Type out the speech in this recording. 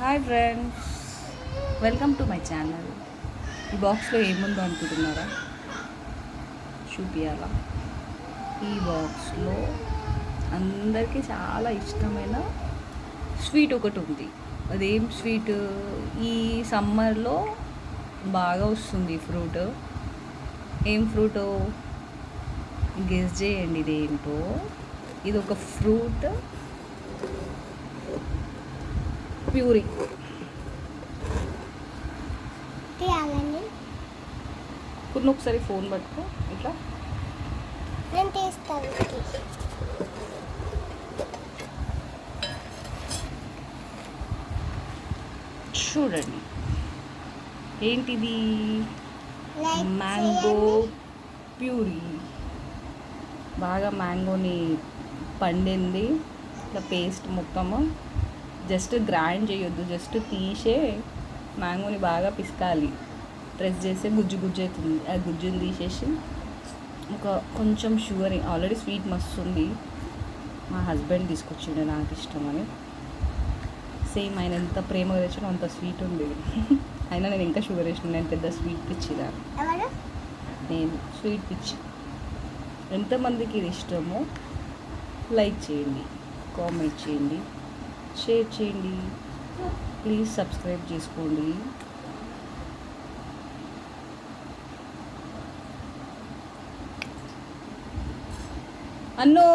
Hi friends, welcome to my channel. ఈ బాక్స్లో ఏముందో అనుకుంటున్నారా? చూపియాలా? ఈ బాక్స్లో అందరికీ చాలా ఇష్టమైన స్వీట్ ఒకటి ఉంది. అదేం స్వీట్? ఈ సమ్మర్లో బాగా వస్తుంది ఫ్రూట్. ఏం ఫ్రూటో గెస్ చేయండి. ఇదేంటో? ఇది ఒక ఫ్రూట్ ప్యూరీ. ఇప్పుడు ఒకసారి ఫోన్ పట్టుకో, ఇట్లా నేను తీస్తాను. చూడండి, ఏంటిది? Mango puree. బాగా మ్యాంగోని పండింది, ఇట్లా పేస్ట్ మొత్తము. జస్ట్ గ్రైండ్ చేయొద్దు, జస్ట్ తీసే మ్యాంగోని బాగా పిసకాలి. ప్రెస్ చేస్తే గుజ్జు గుజ్జు అవుతుంది. ఆ గుజ్జుని తీసేసి కొంచెం షుగర్, ఆల్రెడీ స్వీట్ మస్తు ఉంది. మా హస్బెండ్ తీసుకొచ్చిండే నాకు ఇష్టమని. సేమ్ ఆయన ఎంత ప్రేమగా తెచ్చినా అంత స్వీట్ ఉంది. అయినా నేను ఇంకా షుగర్ వేసిన. నేను పెద్ద స్వీట్ పిచ్చిదాన్ని. నేను స్వీట్ పిచ్చి. ఎంతమందికి ఇది ఇష్టమో లైక్ చేయండి, కామెంట్ చేయండి, షేర్ చేయండి. ప్లీజ్ సబ్స్క్రైబ్ చేసుకోండి. అన్నో